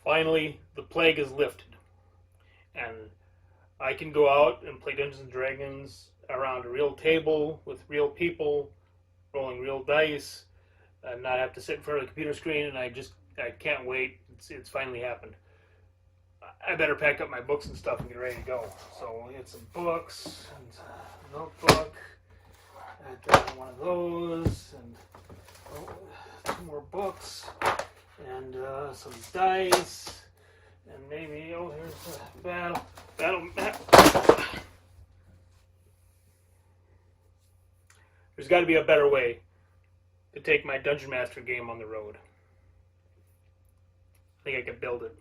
Finally, the plague is lifted, and I can go out and play Dungeons and Dragons around a real table with real people, rolling real dice, and not have to sit in front of the computer screen. And I can't wait. It's finally happened. I better pack up my books and stuff and get ready to go. So we get some books and a notebook, and one of those, and two more books, and some dice, and maybe here's a battle map. There's got to be a better way to take my Dungeon Master game on the road. I think I could build it.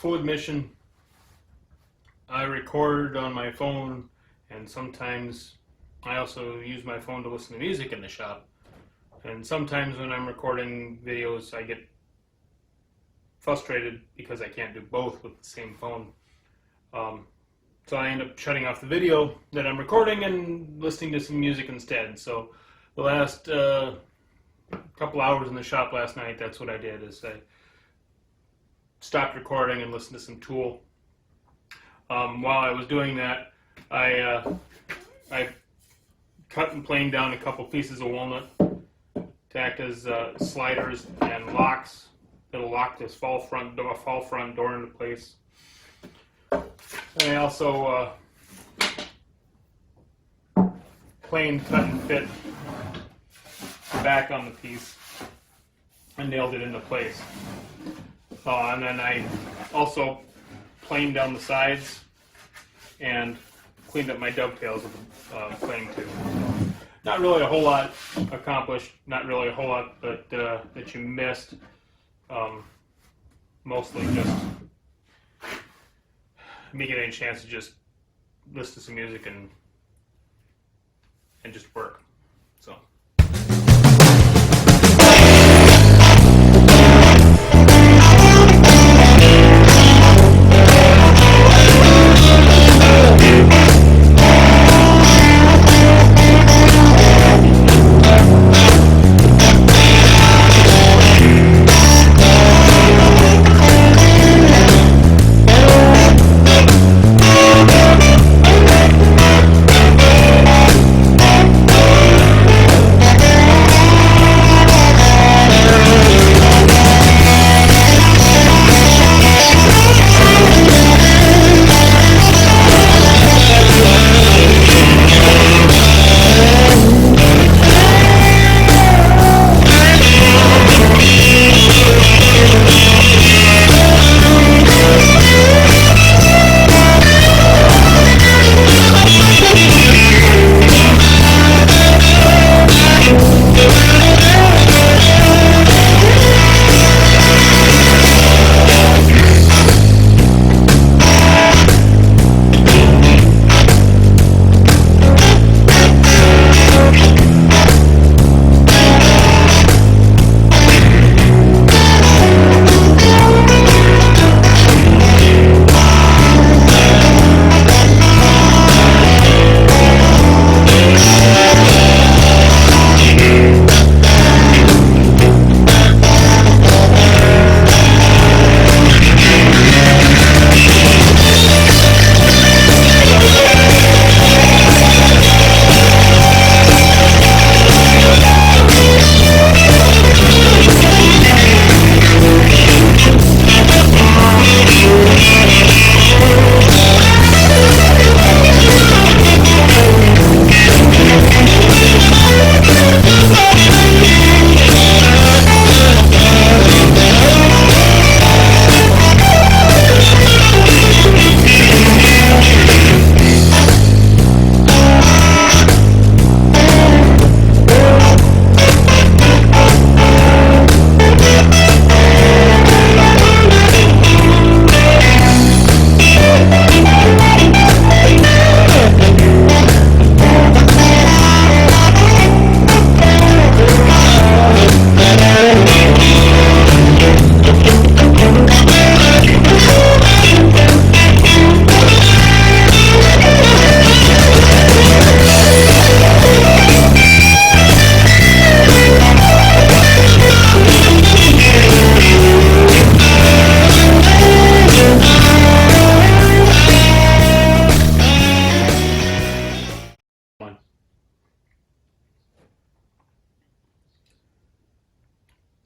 full admission, I record on my phone, and sometimes I also use my phone to listen to music in the shop. And sometimes when I'm recording videos, I get frustrated because I can't do both with the same phone. So I end up shutting off the video that I'm recording and listening to some music instead. So the last couple hours in the shop last night, that's what I did, is I stopped recording and listened to some Tool. While I was doing that, I cut and planed down a couple pieces of walnut to act as sliders and locks that'll lock this fall front door into place. And I also planed, cut, and fit the back on the piece and nailed it into place. And then I also planed down the sides and cleaned up my dovetails with the planing too. Not really a whole lot accomplished, not really a whole lot that you missed. Mostly just me getting a chance to just listen to some music and just work. So.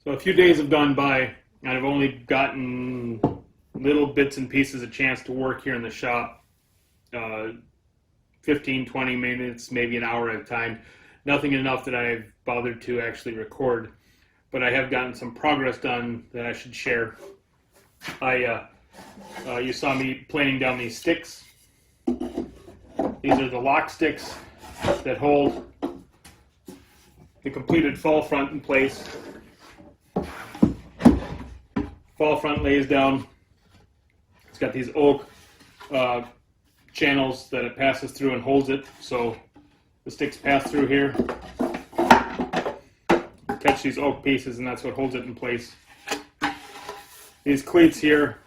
So a few days have gone by, and I've only gotten little bits and pieces of chance to work here in the shop. 15, 20 minutes, maybe an hour at a time. Nothing enough that I've bothered to actually record, but I have gotten some progress done that I should share. You saw me planing down these sticks. These are the lock sticks that hold the completed fall front in place. Fall front lays down It's got these oak channels that it passes through and holds it, so the sticks pass through here, catch these oak pieces, and that's what holds it in place. These cleats here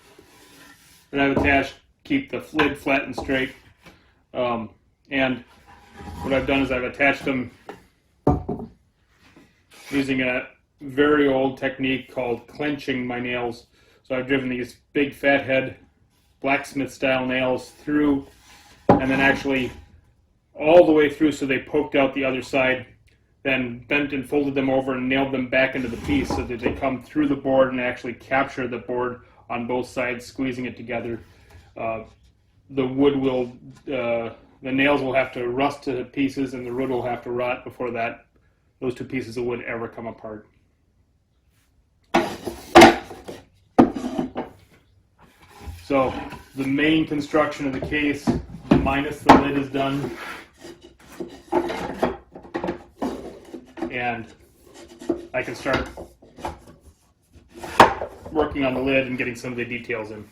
that I've attached keep the lid flat and straight, and what I've done is I've attached them using a very old technique called clenching my nails. So I've driven these big fat head blacksmith style nails through, and then actually all the way through so they poked out the other side, then bent and folded them over and nailed them back into the piece so that they come through the board and actually capture the board on both sides, squeezing it together. The wood will, the nails will have to rust to pieces, and the wood will have to rot before those two pieces of wood ever come apart. So the main construction of the case, minus the lid, is done, and I can start working on the lid and getting some of the details in.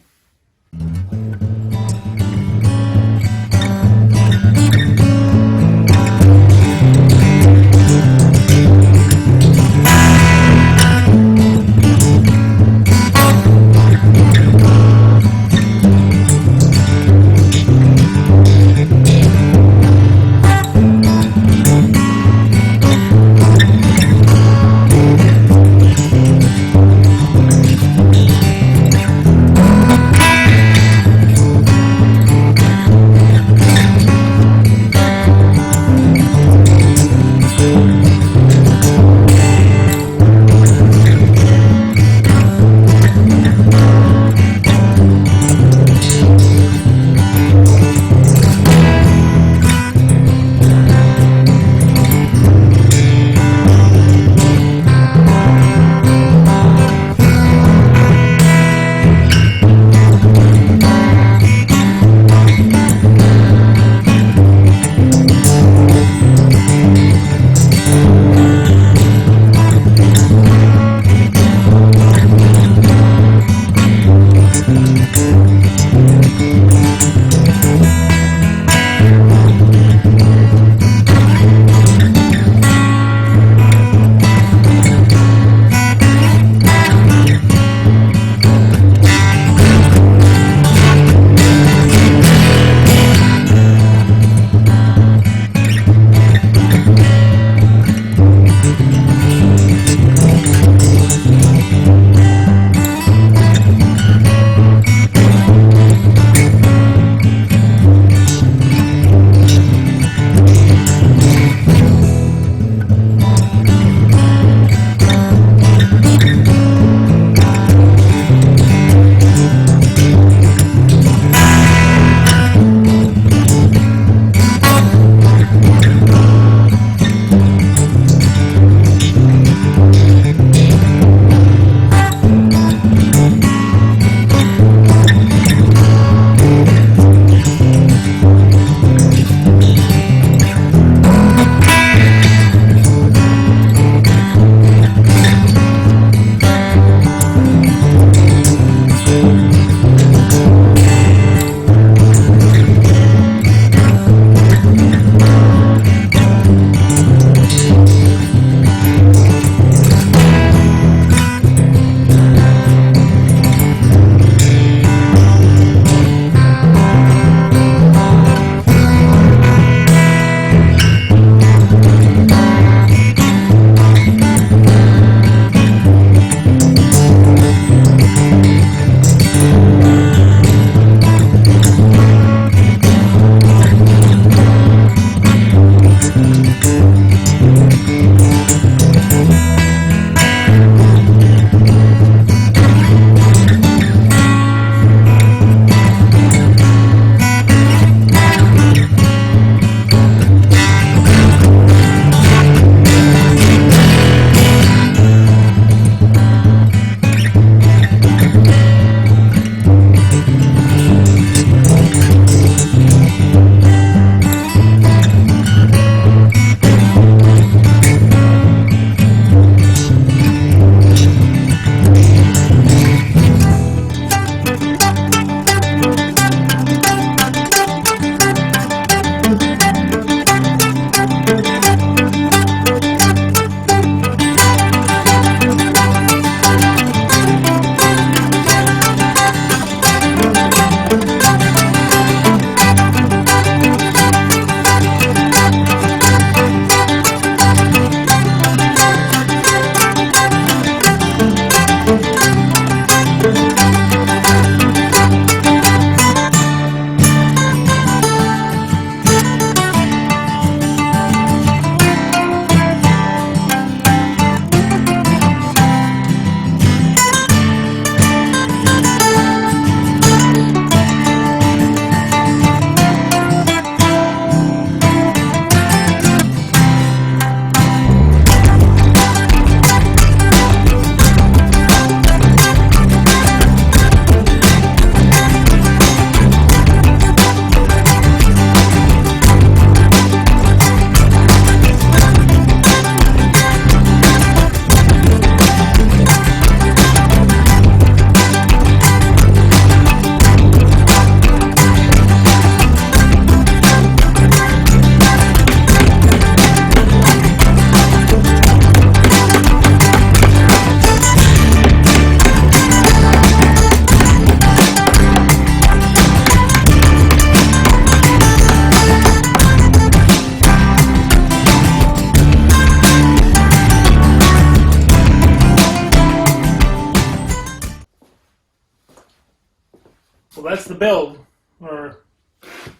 that's the build, or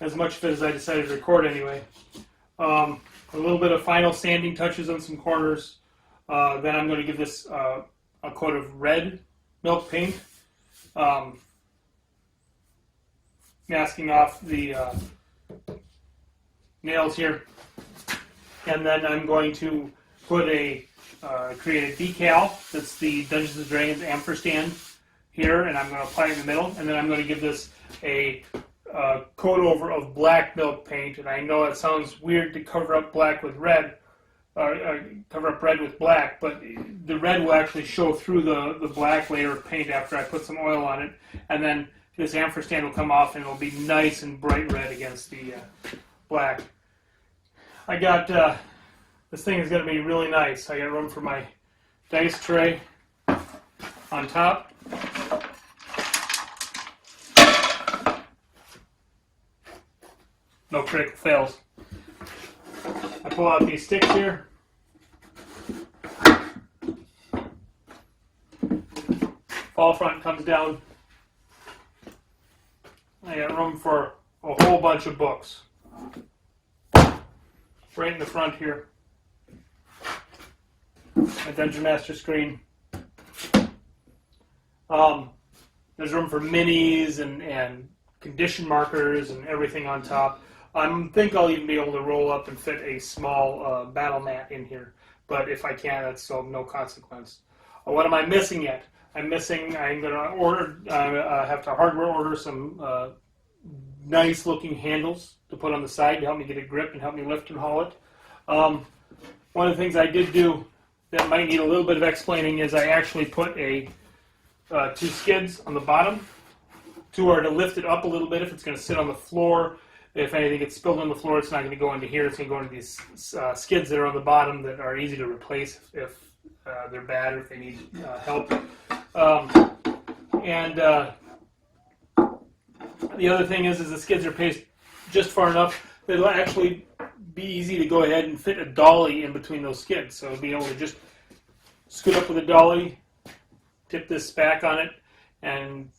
as much of it as I decided to record anyway. A little bit of final sanding touches on some corners. Then I'm going to give this a coat of red milk paint, masking off the nails here. And then I'm going to put create a decal that's the Dungeons and Dragons ampersand here, and I'm going to apply it in the middle. And then I'm going to give this a coat over of black milk paint. And I know it sounds weird to cover up black with red, cover up red with black, but the red will actually show through the black layer of paint after I put some oil on it. And then this ampersand will come off and it'll be nice and bright red against the black. I got, this thing is going to be really nice. I got room for my dice tray on top. No critical fails. I pull out these sticks here. Fall front comes down. I got room for a whole bunch of books. Right in the front here. My Dungeon Master screen. There's room for minis and condition markers and everything on top. I think I'll even be able to roll up and fit a small battle mat in here. But if I can, that's still no consequence. What am I missing yet? I'm going to order, I have to hardware order some nice looking handles to put on the side to help me get a grip and help me lift and haul it. One of the things I did do that might need a little bit of explaining is I actually put two skids on the bottom. Two are to lift it up a little bit if it's going to sit on the floor. If anything gets spilled on the floor, it's not going to go into here. It's going to go into these skids that are on the bottom that are easy to replace if they're bad or if they need help. The other thing is the skids are placed just far enough that it'll actually be easy to go ahead and fit a dolly in between those skids. So being able to just scoot up with a dolly, tip this back on it, and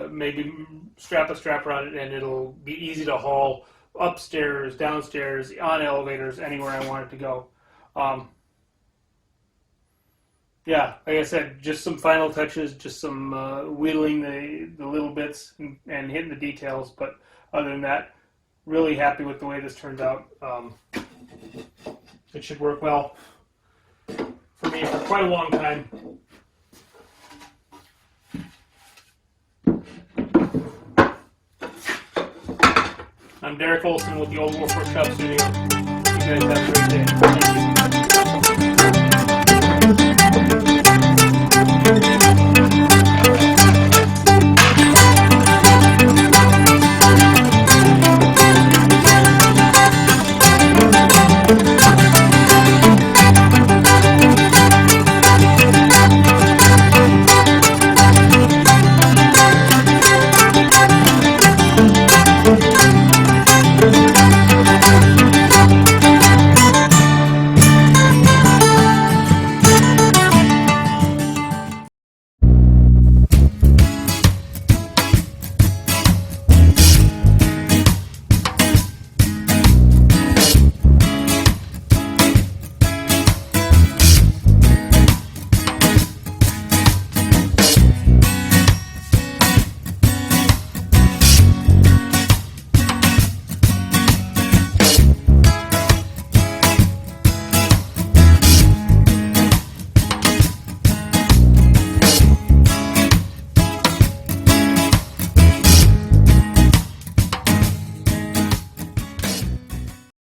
maybe strap a strapper on it, and it'll be easy to haul upstairs, downstairs, on elevators, anywhere I want it to go. Yeah, like I said, just some final touches, just some wheedling the little bits and hitting the details. But other than that, really happy with the way this turned out. It should work well for me for quite a long time. I'm Derek Olson with the Oldwolf Workshop Studio. You guys have a great day.